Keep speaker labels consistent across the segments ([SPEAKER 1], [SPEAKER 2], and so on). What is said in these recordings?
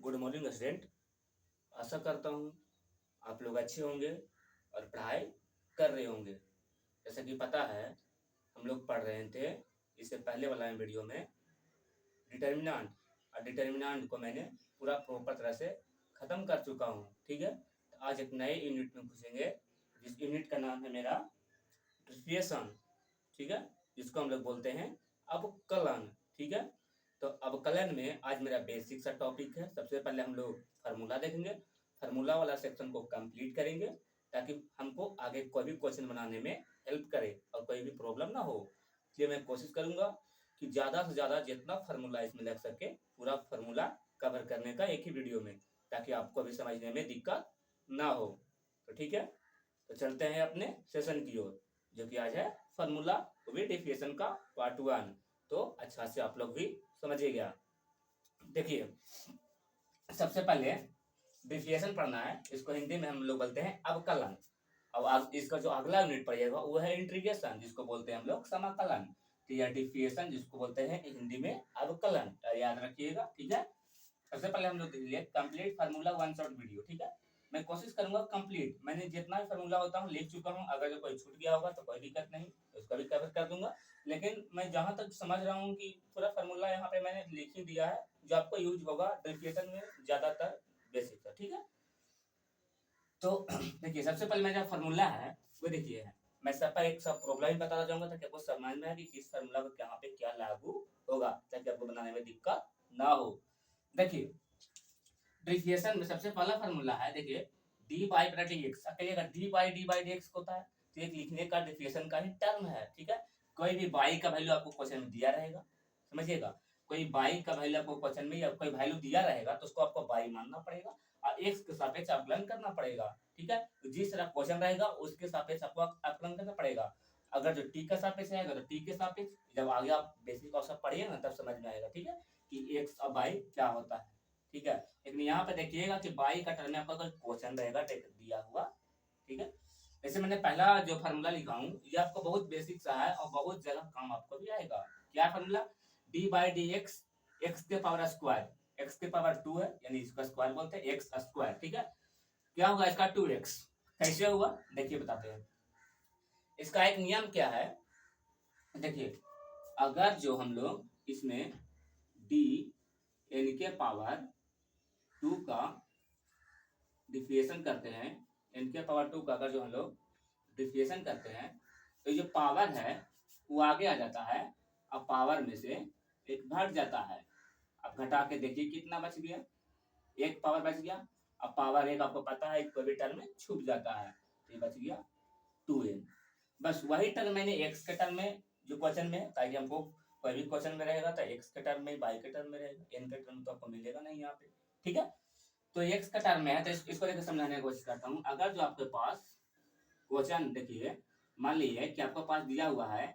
[SPEAKER 1] Good morning student. आशा करता हूँ आप लोग अच्छे होंगे और पढ़ाई कर रहे होंगे। जैसा कि पता है हम लोग पढ़ रहे थे इससे पहले वाला वीडियो में डिटर्मिनेंट, और डिटर्मिनेंट को मैंने पूरा प्रॉपर तरह से ख़त्म कर चुका हूँ। ठीक है, तो आज एक नए यूनिट में घुसेंगे जिस यूनिट का नाम है मेरा डिफरेंशिएशन। ठीक है, जिसको हम लोग बोलते हैं अवकलन। ठीक है, तो अवकलन में आज मेरा बेसिक सा टॉपिक है। सबसे पहले हम लोग फार्मूला देखेंगे, फार्मूला वाला सेक्शन को कंप्लीट करेंगे ताकि हमको आगे कोई भी क्वेश्चन बनाने में हेल्प करे और कोई भी प्रॉब्लम ना हो। इसलिए मैं कोशिश करूंगा कि ज़्यादा से ज़्यादा जितना फार्मूला इसमें लग सके पूरा फार्मूला कवर करने का एक ही वीडियो में, ताकि आपको भी समझने में दिक्कत ना हो। तो ठीक है, तो चलते हैं अपने सेशन की ओर, जो कि आज है फार्मूला विद डिफरेंशिएशन का पार्ट 1। तो अच्छा से आप लोग भी समझिएगा। देखिए, सबसे पहले डिफरेंशिएशन पढ़ना है। इसको हिंदी में हम लोग बोलते हैं अवकलन। और इसका जो अगला यूनिट पढ़िएगा वो है इंटीग्रेशन, जिसको बोलते हैं हम लोग समाकलन। तो यह डिफरेंशिएशन जिसको बोलते हैं हिंदी में अवकलन, याद रखिएगा। ठीक है, सबसे पहले हम लोग देख लिए complete formula one shot video. ठीक है, मैं कोशिश करूंगा कंप्लीट, मैंने जितना भी फार्मूला होता हूँ लिख चुका हूँ। अगर जो कोई छूट गया होगा तो कोई दिक्कत नहीं, उसका भी कवर कर दूंगा। लेकिन मैं जहां तक समझ रहा हूँ कि पूरा फार्मूला यहाँ पे मैंने लिख ही दिया है, जो आपको यूज होगा डिफरेंशिएशन में ज्यादातर बेसिक का। ठीक है, तो देखिए सबसे पहले मेरा फार्मूला है वो देखिए है। मैं सब पर एक सब प्रॉब्लम ही बताना चाहूंगा ताकि आपको समझ में आए कि किस फार्मूला को यहाँ पे क्या लागू होगा, ताकि आपको बनाने में दिक्कत ना हो। देखिए, डिफरेंशिएशन में सबसे पहला फार्मूला है, देखिए डी बाई डी एक्स। कहिएगा डी बाई डी एक्स होता है, तो एक लिखने का डिफरेंशिएशन का ही टर्म है। ठीक है, कोई भी बाई का वैल्यू आपको क्वेश्चन में दिया रहेगा, समझिएगा। कोई बाई का वैल्यू आपको क्वेश्चन में या कोई वैल्यू दिया रहेगा तो उसको आपको बाई मानना पड़ेगा और एक्स के सापेक्ष आकलन करना पड़ेगा। ठीक है, तो जिस तरह क्वेश्चन रहेगा उसके सापेक्ष आपको आकलन करना पड़ेगा। अगर जो टी का सापेक्ष रहेगा तो टी के सापेक्ष, जब आगे आप बेसिक कॉन्सेप्ट पढ़िए ना तब समझ में आएगा। ठीक है, कि एक्स और बाई क्या होता है। ठीक है, लेकिन यहाँ पे देखिएगा कि बाई का टर्म में आपका कोई क्वेश्चन रहेगा दिया हुआ। ठीक है, जैसे मैंने पहला जो फार्मूला लिखा हूँ ये आपको बहुत बेसिक सा है और बहुत जगह काम आपको भी आएगा। क्या formula? D by D x, x के पावर स्क्वायर, एक्स के पावर 2 है यानी इसका स्क्वायर बोलते हैं एक्स स्क्वायर। ठीक है, क्या होगा इसका 2x। कैसे हुआ देखिए बताते हैं। इसका एक नियम क्या है, देखिए अगर जो हम लोग इसमें डी एन के पावर 2 का डिफरेंशिएशन करते हैं, एन के पावर 2 का अगर जो हम लोग डिफरेंशिएशन करते हैं तो ये जो पावर है वो आगे आ जाता है और पावर में से एक घट जाता है। अब घटा के देखिए कितना बच गया, एक पावर बच गया। अब पावर एक आपको पता है कोई भी टर्म में छुप जाता है, तो ये बच गया 2n। बस वही टर्म मैंने एक्स के टर्म में जो क्वेश्चन में, ताकि हमको कोई भी क्वेश्चन में रहेगा तो एक्स के टर्म में बाई के टर्म में रहेगा, एन के टर्म तो आपको मिलेगा नहीं यहाँ पे। ठीक है, तो एक्स का टर्म में है तो इसको लेकर समझाने की कोशिश करता हूँ। अगर जो आपके पास क्वेश्चन देखिए, मान लीजिए कि आपके पास दिया हुआ है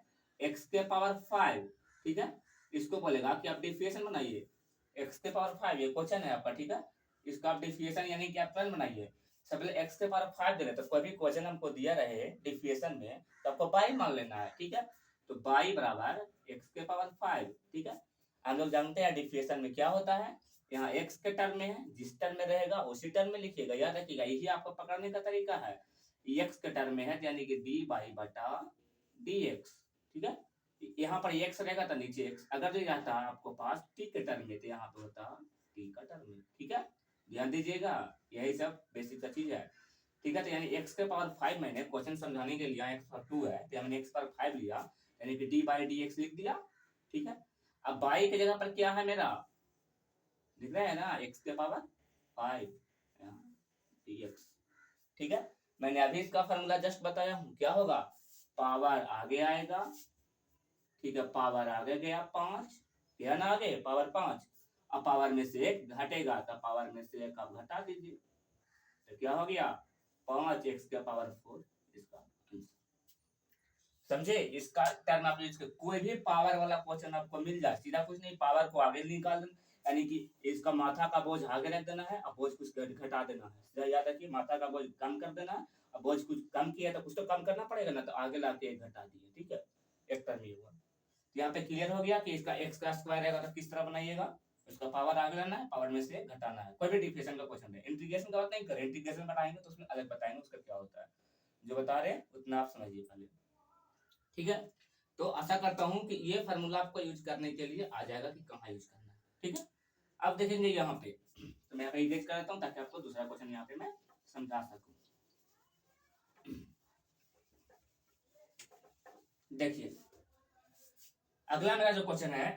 [SPEAKER 1] एक्स के पावर 5। ठीक है, इसको बोलेगा कि आप डिफरेंशिएशन बनाइए, एक्स के पावर 5 ये क्वेश्चन है आपका। ठीक है, इसका आप डिफरेंशिएशन यानी कि आप टर्म बनाइए। सब पहले एक्स के पावर 5 दे रहे तो कोई भी क्वेश्चन हमको दिया रहे डिफरेंशिएशन में तो आपको बाई मान लेना है। ठीक है, तो बाई बराबर एक्स के पावर 5। ठीक है, हम लोग जानते हैं डिफरेंशिएशन में क्या होता है, यहाँ एक्स के टर्म में है, जिस टर्म में रहेगा उसी टर्म में लिखिएगा, याद रखिएगा। यही आपको पकड़ने का तरीका है। एक्स के टर्म में है यानी कि डी बाई बटा डी एक्स। ठीक है, यहाँ पर एक्स रहेगा तो नीचे एक्स। अगर जो रहता है आपको पास टी के टर्म में तो यहाँ पे होता टी का टर्म में। ठीक है, ध्यान दीजिएगा, यही सब बेसिक सा चीज है। ठीक है, तो यानी एक्स के पावर 5 मैंने क्वेश्चन समझाने के लिए, एक्स पावर 2 है तो मैंने एक्स पावर 5 लिया यानी कि डी बाई डी एक्स लिख दिया। ठीक है, अब बाई की जगह पर क्या है मेरा, लिख रहे हैं ना एक्स के पावर 5 डी एक्स। ठीक है, मैंने अभी इसका फार्मूला जस्ट बताया हूँ, क्या होगा, पावर आगे आएगा। ठीक है, पावर आगे गया 5, गया ना आगे पावर 5। अब पावर में से एक घटेगा तो पावर में से एक आप घटा दीजिए, तो क्या हो गया 5 एक्स के पावर 4। इसका आंसर समझे। इसका टर्म आप यूज कर, कोई भी पावर वाला क्वेश्चन आपको मिल जाए सीधा कुछ नहीं, पावर को आगे निकाल देना यानी कि इसका माथा का बोझ आगे रख देना है और बोझ कुछ घटा देना है। सीधा याद रखिए, माथा का बोझ कम कर देना है और बोझ कुछ कम किया तो कुछ तो कम करना पड़ेगा ना, तो आगे लाके एक घटा दिए। ठीक है, एक टर्म ये हुआ। यहाँ पे क्लियर हो गया कि इसका एक्स का स्क्वायर रहेगा तो किस तरह बनाइएगा, उसका पावर आगे लाना है, पावर में से घटाना है। कोई भी डिफरेंशियल का क्वेश्चन है, इंटीग्रेशन का बात नहीं करें, इंटीग्रेशन बताएंगे तो उसमें अलग बताएंगे उसका क्या होता है, जो बता रहे हैं उतना आप समझिए पहले, ठीक है। तो आशा करता हूं कि ये फार्मूला आपको यूज करने के लिए आ जाएगा कि कहाँ यूज करना है, ठीक है। अब देखेंगे यहाँ पे, तो मैं यहाँ पे इरेज कर देता हूँ ताकि आपको दूसरा क्वेश्चन यहाँ पे मैं समझा सकूं। देखिए अगला मेरा जो क्वेश्चन है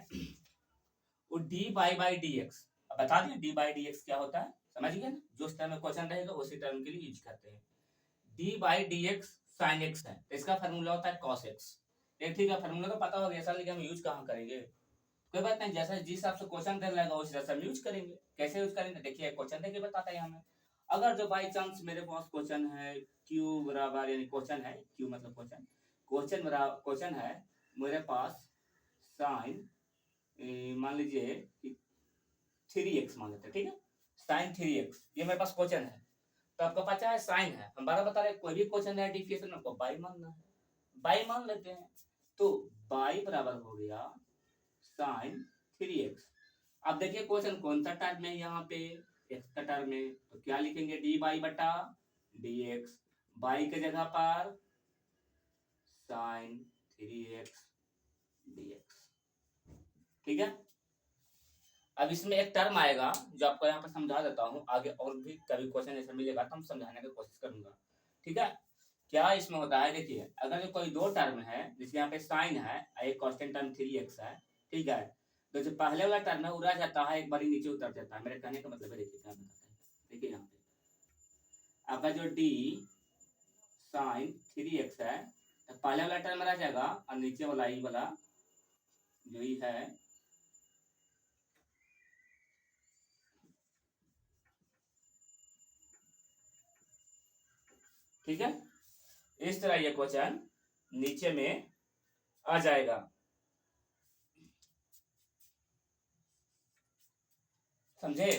[SPEAKER 1] वो डी बाई डी एक्स, अब बता दें डी बाई डी एक्स क्या होता है, समझ गए ना, जो उस टर्म में क्वेश्चन रहेगा उसी टर्म के लिए यूज करते हैं। D by D X sine x है, तो इसका फार्मूला होता है कॉस एक्स। एक ठीक है, फार्मूला तो पता होगा, ऐसा लेकिन हम यूज कहाँ करेंगे, कोई बात नहीं, जैसा जिस हिसाब से क्वेश्चन दे रहेगा उस हिसाब से हम यूज करेंगे। कैसे यूज करेंगे, देखिए क्वेश्चन देके बताता है हमें। अगर जो बाई चांस मेरे पास क्वेश्चन है क्यू बराबर, यानी क्वेश्चन है क्यू मतलब क्वेश्चन, क्वेश्चन बराबर क्वेश्चन है मेरे पास साइन, मान लीजिए कि 3x मान लेते हैं, ठीक है, साइन 3x ये मेरे पास क्वेश्चन है। तो आपको पता है साइन है, हम बारह बता रहे हैं कोई भी क्वेश्चन है डिफिनेशन में आपको बाई मानना है, बाई मान लेते हैं। तो बाई बराबर हो गया साइन 3x। अब देखिए क्वेश्चन कौन सा टर्म है यहाँ पे, x का टर्म है, तो क्या लिखेंगे डी बाई बटा डी एक्स, बाई के जगह पर साइन 3x dx, ठीक है। अब इसमें एक टर्म आएगा जो आपको यहाँ पर समझा देता हूँ, आगे और भी कभी क्वेश्चन ऐसा मिलेगा तो हम समझाने की कोशिश करूंगा, ठीक है। क्या इसमें होता है, देखिए अगर जो कोई दो टर्म है जिसके यहाँ पे साइन है, एक कांस्टेंट टर्म 3x है, ठीक है, तो जो पहले वाला टर्म है वो रह जाता है, एक बार नीचे उतर जाता है। मेरे कहने का मतलब है, देखिए क्या बताते हैं, देखिए यहाँ पे आपका जो डी साइन 3x है, तो पहले वाला टर्म रह जाएगा और नीचे वाला ई वाला जो ही है ठीक है, इस तरह ये क्वेश्चन नीचे में आ जाएगा। समझे,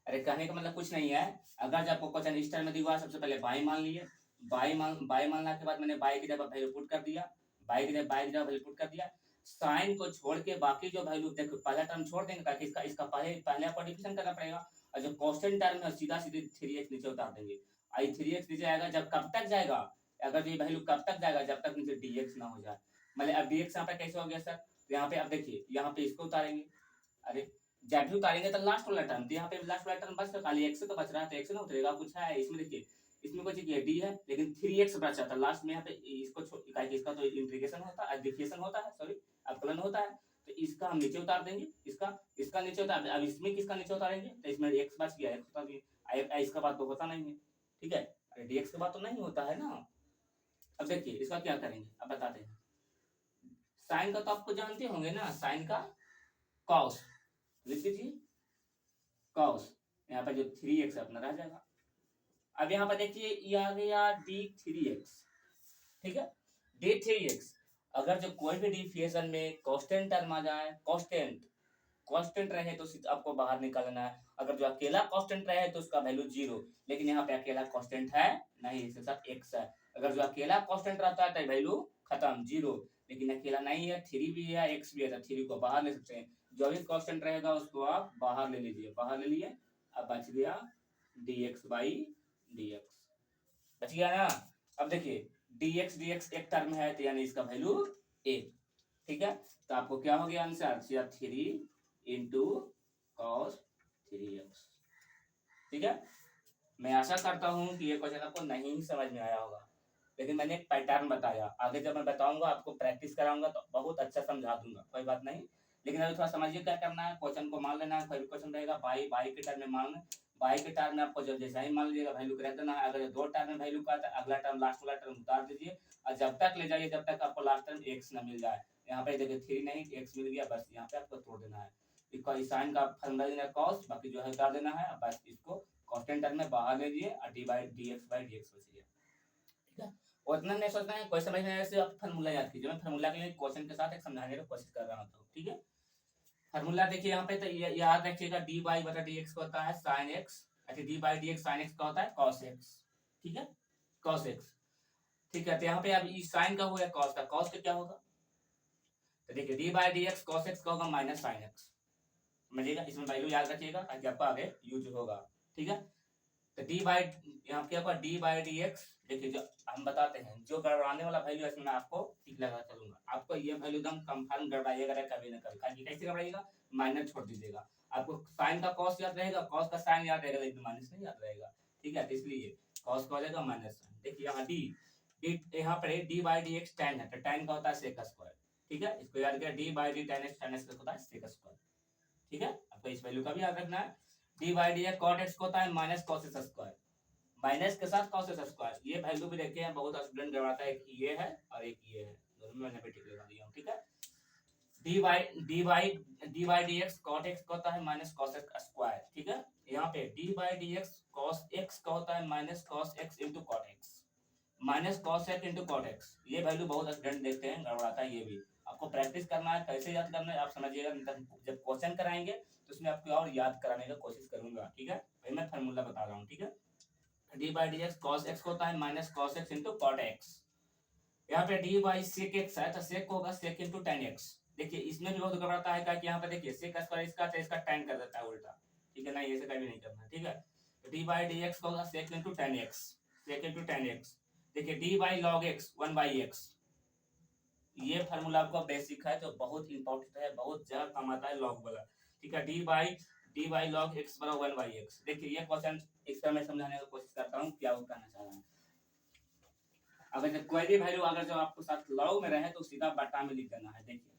[SPEAKER 1] अरे कहने का मतलब कुछ नहीं है, अगर जब आपको क्वेश्चन इस तरह में दिया सबसे पहले बाई मान लिए, बाई मानने के बाद मैंने बाई की जगह वैल्यू पुट कर दिया, बाई की जगह वैल्यू पुट कर दिया, साइन को छोड़ के बाकी जो वैल्यू, देखो पहला टर्म छोड़ देंगे ताकि इसका पहले आपको डिफिनेशन करना पड़ेगा, और जो कांस्टेंट टर्म है सीधा सीधे 3x नीचे उतार देंगे। आई 3x नीचे आएगा जब कब तक जाएगा, अगर ये वैल्यू कब तक जाएगा, जब तक नीचे dx ना हो जाए। मतलब अब dx यहाँ पे कैसे हो गया सर, तो यहाँ पे अब देखिए यहाँ पे इसको उतारेंगे, अरे जब भी उतारेंगे तो लास्ट वाला टर्म, तो यहाँ पे लास्ट वाला टर्म बच रहा, खाली x तो बच रहा है, तो x ना उतरेगा, कुछ है इसमें, देखिए इसमें कुछ डी है लेकिन 3x बचा था लास्ट में, यहाँ पे इसका तो इंटीग्रेशन होता है, डिफिनेशन होता है, सॉरी अवकलन होता है, तो इसका हम नीचे उतार देंगे, इसका नीचे उतार, अब इसमें किसका नीचे उतारेंगे, तो इसमें x बच गया, x उतार दिए, इसका बात तो होता नहीं है, ठीक है, अरे dx का बात तो नहीं होता है ना। अब देखिए इसका क्या करेंगे, अब बताते हैं, साइन का तो आपको जानते होंगे ना, साइन का कॉस लिख दीजिए, कॉस यहाँ पर जो 3x अपना रह जाएगा। अब यहाँ पर देखिए ये आ गया d3x, ठीक है, d3x, अगर जो कोई भी डिफिनेशन में कांस्टेंट टर्म आ जाए, कांस्टेंट रहे तो आपको बाहर निकालना है, अगर जो अकेला कांस्टेंट रहे तो उसका वैल्यू 0, लेकिन यहाँ पे अकेला कांस्टेंट है नहीं, इसके साथ x है, अगर जो अकेला कांस्टेंट रहता है तो वैल्यू खत्म 0, लेकिन अकेला नहीं है, 3 भी है x भी है, तो 3 को बाहर ले सकते हैं, जो भी कांस्टेंट रहेगा उसको आप बाहर ले लीजिए, बाहर ले लिए, अब बच गया dx बाई dx, बच गया ना। अब देखिए dx एक टर्म है तो यानी इसका वैल्यू 1, ठीक है, तो आपको क्या हो गया आंसर, 3 इंटू कॉस 3x, ठीक है। मैं आशा करता हूं कि ये क्वेश्चन आपको नहीं समझ में आया होगा, लेकिन मैंने एक पैटर्न बताया, आगे जब मैं बताऊंगा आपको प्रैक्टिस कराऊंगा तो बहुत अच्छा समझा दूंगा, कोई बात नहीं, लेकिन अभी थोड़ा समझिए क्या करना है, क्वेश्चन को मान लेना है, कोई भी क्वेश्चन रहेगा बाई के टर्म में मान, बाई के टर्म में आपको जब जैसा ही मान लीजिएगा वैल्यू रख देना है, अगर दो टर्म में वैल्यू का था अगला टर्म लास्ट वाला टर्म उतार दीजिए, और जब तक ले जाइए जब तक आपको लास्ट टर्म x ना मिल जाए, यहाँ पे देखिए 3 नहीं x मिल गया, बस यहाँ पे आपको तोड़ देना है, इसका साइन का फॉर्मूला देना है cos, बाकी जो है उतार देना है, बस इसको कांस्टेंट टर्म में बाहर ले लीजिए और dx बाई dx बच गया, ठीक है। उतना नहीं सोचना है, कोई समझ नहीं आया आप फार्मूला याद कीजिए, मैं फार्मूला के लिए क्वेश्चन के साथ एक समझाने की कोशिश कर रहा हूँ, ठीक है। फार्मूला देखिए यहाँ पे, तो याद रखिएगा डी बाई बटा डी एक्स होता है साइन एक्स, अच्छा D by D X sine x का होता है कॉस एक्स, ठीक है, कॉस एक्स, ठीक है। तो यहाँ पे अब साइन का हुआ कॉस का, कॉस का क्या होगा, तो देखिए D by D X cos X का होगा माइनस साइन एक्स, समझिएगा, इसमें वैल्यू याद रखिएगा ताकि आपको आगे यूज होगा। ठीक है, तो डी बाई यहाँ क्या होगा, डी बाई डी एक्स। देखिए जो हम बताते हैं, जो गड़बड़ाने वाला वैल्यू इसमें मैं आपको टिक लगा चलूंगा। आपको ये वैल्यू एकदम कंफर्म गड़बड़ाइएगा कभी ना कभी। कैसे गड़बड़ाइएगा, माइनस छोड़ दीजिएगा। आपको साइन का कॉस याद रहेगा, कॉस का साइन याद रहेगा, लेकिन माइनस नहीं याद रहेगा। ठीक है, तो इसलिए कॉस का हो जाएगा माइनस साइन। देखिए यहाँ डी डी यहाँ पर D by D x tan है, तो tan का होता है सेक स्क्वायर। ठीक है, इसको याद किया, D by D tan x का होता है सेक स्क्वायर। ठीक है, आपको इस वैल्यू का भी याद रखना है। D by D cot X को होता है minus cos X square, minus के साथ कॉस एक्स स्क्वायर। ये वैल्यू भी देखे हैं, बहुत स्टूडेंट गड़बड़ाता है, एक ये है और एक ये है, दोनों में मैंने भी टिक लगा दिया हूं। ठीक है, D by D X cot X का होता है माइनस कॉस एक्स स्क्वायर। ठीक है, यहाँ पे D by D X cos X का होता है minus cos X into cot X, minus cos X into cot X. ये वैल्यू बहुत स्टूडेंट देखते हैं, गड़बड़ाता है। ये भी आपको प्रैक्टिस करना है, कैसे याद करना है आप समझिएगा। जब क्वेश्चन कराएंगे तो उसमें आपको और याद कराने का कोशिश करूंगा। ठीक है, भाई मैं फार्मूला बता रहा हूँ। ठीक है, D by D X cos X होता है minus cos X into cot X. यहाँ पे डी बाई सेक एक्स है, तो सेक होगा सेक इंटू टेन एक्स। देखिए इसमें भी बहुत घबराता है कि यहाँ पे देखिए सेक स्क्वायर इसका तो इसका टेन कर देता है उल्टा। ठीक है, नहीं ऐसे कभी नहीं करना। ठीक है, डी बाई डी एक्स होगा सेक इंटू टेन एक्स, सेक इंटू टेन एक्स। देखिए D by log x one by x. ये फार्मूला आपका बेसिक है, जो बहुत इंपॉर्टेंट है, बहुत ज्यादा काम आता है लॉग वाला। ठीक है, डी बाई लॉग एक्स बराबर वन बाई एक्स। देखिए ये क्वेश्चन इसका मैं समझाने की कोशिश करता हूँ क्या वो कहना चाह रहा है। अगर जब कोई भी वैल्यू अगर जो आपको साथ लॉग में रहे तो सीधा बटा में लिख देना है। देखिए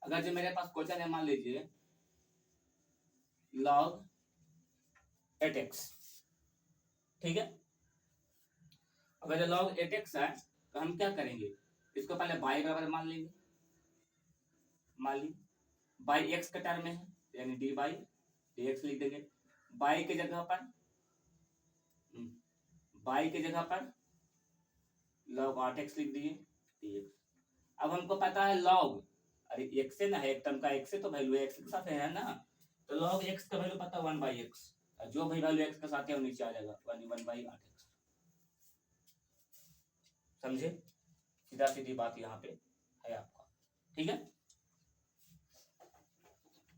[SPEAKER 1] अगर जो मेरे पास क्वेश्चन है, मान लीजिए लॉग 8x। ठीक है, अगर जो लॉग 8x है तो हम क्या करेंगे, इसको पहले बाई बराबर मान लेंगे, मान ली बाई एक्स के टर्म में है, यानी डी बाई डी एक्स लिख देंगे। बाई के जगह पर बाई के जगह पर लॉग 8x लिख दिए dx। अब हमको पता है लॉग, अरे x से ना है, एक टर्म का x से तो वैल्यू x के साथ है ना, तो लॉग x का वैल्यू पता है 1 बाई x। जो भी वैल्यू x के साथ है वो नीचे आ जाएगा 1 बाई 8x। समझे, सीधा सीधी बात यहाँ पे है आपका। ठीक है,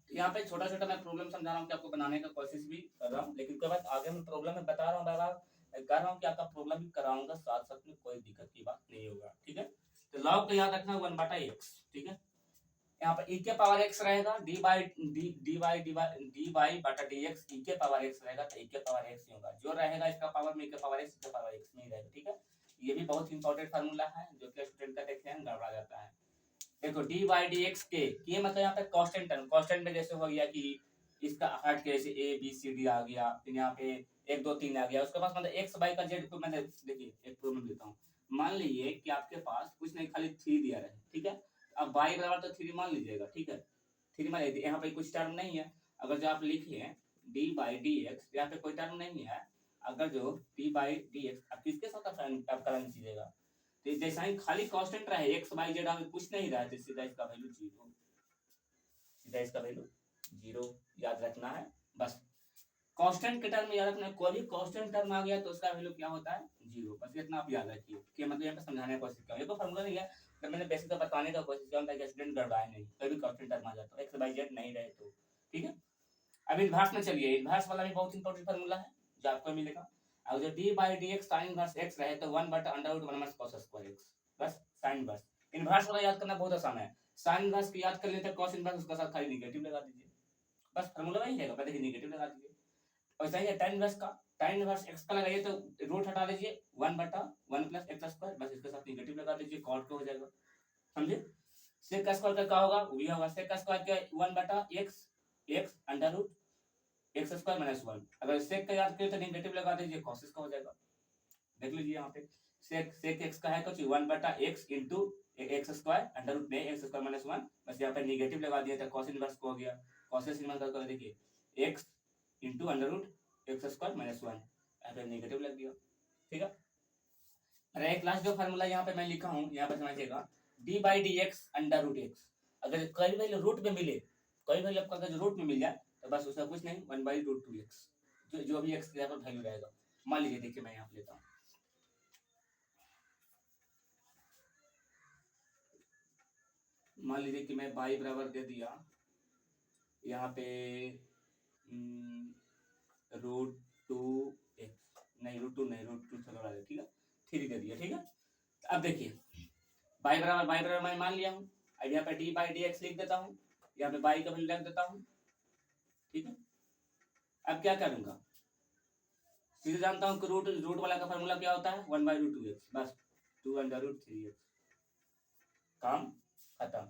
[SPEAKER 1] यहाँ पे छोटा छोटा मैं प्रॉब्लम समझा रहा हूँ कि आपको बनाने का कोशिश भी कर रहा हूँ, लेकिन कोई बात आगे मैं प्रॉब्लम में बता रहा हूँ, बार कर रहा हूँ कि आपका प्रॉब्लम भी कराऊंगा साथ साथ में, कोई दिक्कत की बात नहीं होगा। ठीक है, तो लॉग को याद रखना 1 बटा x। ठीक है, यहाँ पर e के पावर x रहेगा, डी बाई बटा डी एक्स e के पावर x रहेगा, तो e के पावर x ही होगा। जो रहेगा इसका पावर में e के पावर x नहीं रहेगा। ठीक है, ये भी बहुत इंपॉर्टेंट फार्मूला है, जो कि स्टूडेंट का देखते हैं गड़बड़ा जाता है। देखो डी बाई डी एक्स के मतलब यहाँ पे कांस्टेंट टर्म, कांस्टेंट में जैसे हो गया कि इसका हट के जैसे ए बी सी डी आ गया, फिर यहाँ पे 1 2 3 आ गया, उसके पास मतलब एक्स बाई का जेड को मैंने देखिए एक प्रॉब्लम देता हूँ। मान लीजिए कि आपके पास कुछ नहीं खाली 3 दिया रहे। ठीक है, अब बाई बराबर तो 3 मान लीजिएगा। ठीक है, 3 मान लीजिए, यहाँ पे कुछ टर्म नहीं है। अगर जो आप लिखिए डी बाई डी एक्स, यहाँ पे कोई टर्म नहीं है। अगर जो डी बाई डी एक्स आप किसके साथ आप करंट कीजिएगा, तो जैसा ही खाली कांस्टेंट रहे एक्स वाई जेड आगे कुछ नहीं रहा, तो सीधा इसका वैल्यू जीरो, सीधा इसका वैल्यू जीरो याद रखना है बस। कांस्टेंट के टर्म में याद रखना है, कोई भी कांस्टेंट टर्म आ गया तो उसका वैल्यू क्या होता है, जीरो। बस इतना आप याद रखिए कि मतलब यहाँ पे समझाने की कोशिश किया, ये तो फॉर्मूला नहीं है, तो मैंने बेसिक का बताने का कोशिश किया ताकि स्टूडेंट गड़बड़ाए नहीं, कोई भी कांस्टेंट टर्म आ जाता है एक्स वाई जेड नहीं रहे तो। ठीक है, अब इनवर्स में चलिए, इनवर्स वाला भी बहुत इंपॉर्टेंट फॉर्मूला है जो आपको मिलेगा। अब जो D by D X sine inverse X रहे तो 1 बटा under root 1 minus cos square X, बस साइन इनवर्स। इनवर्स वाला याद करना बहुत आसान है, साइन इनवर्स की याद कर लेते हैं, कॉस इनवर्स उसका साथ खाली नेगेटिव लगा दीजिए, बस फार्मूला वही रहेगा, पहले नेगेटिव लगा दीजिए। और सही है tan इनवर्स का, tan इनवर्स x का लगाइए तो रूट हटा दीजिए 1 बटा 1 प्लस एक्स स्क्वायर, बस इसके साथ नेगेटिव लगा दीजिए, कॉट का हो जाएगा। समझे, sec का स्क्वायर का क्या होगा, वो होगा sec का स्क्वायर क्या 1 बटा x under root X square minus 1। अगर sec का याद करें तो नेगेटिव लगा दीजिए, cos का हो जाएगा। देख लीजिए यहाँ पे sec x का है कुछ 1 बटा x into X square under root में एक्स स्क्वायर माइनस 1, बस यहाँ पे नेगेटिव लगा दिया था, cos इनवर्स को हो गया, cos इनवर्स का देखिए x into under root X square minus 1, यहाँ पे नेगेटिव लग दिया। ठीक है, अरे एक लास्ट जो फार्मूला यहाँ पे मैं लिखा हूँ, यहाँ पे समझिएगा D by D X under root X. अगर कई वैल्यू रूट में मिले, कई वैल्यू आपका अगर रूट में मिल जाए तो बस उसका कुछ नहीं 1 बाई रूट 2x, जो भी x के यहाँ पर वैल्यू रहेगा। मान लीजिए देखिए मैं यहाँ पे लेता हूँ, मान लीजिए कि मैं बाई बराबर दे दिया यहाँ पे रूट टू एक्स नहीं, रूट टू नहीं, रूट टू चलो ठीक है, 3 दे दिया। ठीक है, अब देखिए y बराबर मैं मान लिया हूँ। अब यहाँ पे डी बाई डी एक्स लिख देता हूँ, यहाँ पे y का वैल्यू रख देता हूँ। ठीक है, अब क्या करूंगा, सीधे जानता हूँ कि रूट वाला का फॉर्मूला क्या होता है, 1/√2x, बस 2√3x, काम खत्म।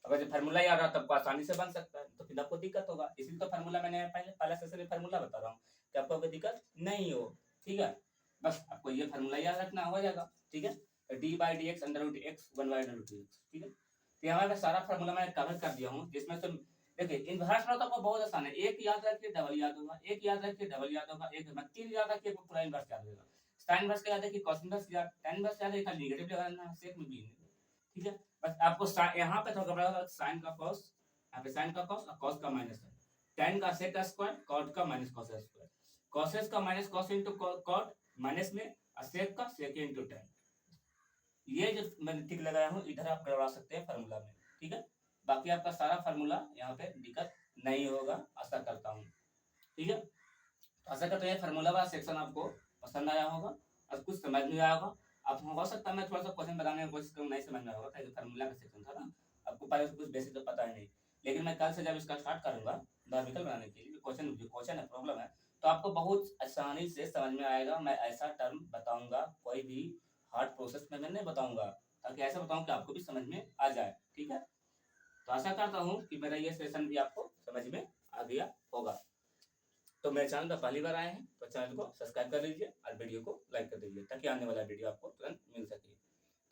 [SPEAKER 1] अगर जो फार्मूला याद रहा तब आसानी से बन सकता है, तो फिर आपको दिक्कत होगा। इसीलिए तो फार्मूला मैंने पहले सेशन में फार्मूला बता रहा हूँ कि आपको कोई दिक्कत नहीं हो। ठीक है, बस आपको ये फार्मूला याद रखना हो जाएगा। ठीक है, तो D by D X under root X 1/√2x। ठीक है, तो यहाँ पे सारा फार्मूला मैं कवर कर दिया हूँ, जिसमें से देखिए इनवर्स में तो आपको बहुत आसान है, एक याद रखिए डबल याद होगा, एक याद रखिए डबल याद होगा, एक 3 याद रखिए पूरा इनवर्स याद होगा। साइन इनवर्स का याद है कि कॉस इनवर्स याद, tan इनवर्स याद है, खाली नेगेटिव लगाना है, सेक में भी। ठीक है, बस आपको यहाँ पे थोड़ा बड़ा साइन का कॉस, यहाँ पे साइन का कॉस और कॉस का माइनस है, tan का सेक का स्क्वायर, कॉट का माइनस कॉस का स्क्वायर, कॉसेस का minus cos into cot minus में, और सेक का सेक इनटू tan। ये जो मैंने टिक लगाया हूँ इधर आप करवा सकते हैं फार्मूला में। ठीक है, बाकी आपका सारा फार्मूला यहाँ पे दिक्कत नहीं होगा, आशा करता हूँ। ठीक है, आशा करते हैं फार्मूला वाला सेक्शन आपको पसंद आया होगा और कुछ समझ में आया होगा। आप हो सकता है मैं थोड़ा सा क्वेश्चन बताने की कोशिश करूँ, नहीं समझ में होगा, क्योंकि फार्मूला का सेक्शन था ना, आपको पहले से कुछ बेसिक तो पता है नहीं। लेकिन मैं कल से जब इसका स्टार्ट करूंगा ग्राफिकल बनाने के लिए, क्वेश्चन है, प्रॉब्लम है, तो आपको बहुत आसानी से समझ में आएगा। मैं ऐसा टर्म बताऊंगा, कोई भी हार्ड प्रोसेस में मैं नहीं बताऊंगा, ताकि ऐसा बताऊं कि आपको भी समझ में आ जाए। ठीक है, तो आशा करता हूँ कि मेरा ये सेशन भी आपको समझ में आ गया होगा। तो मेरे चैनल पर पहली बार आए हैं तो चैनल को सब्सक्राइब कर लीजिए और वीडियो को लाइक कर दीजिए, ताकि आने वाला वीडियो आपको तुरंत मिल सके।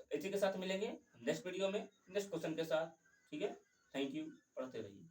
[SPEAKER 1] तो इसी के साथ मिलेंगे नेक्स्ट वीडियो में नेक्स्ट क्वेश्चन के साथ। ठीक है, थैंक यू, पढ़ते रहिए।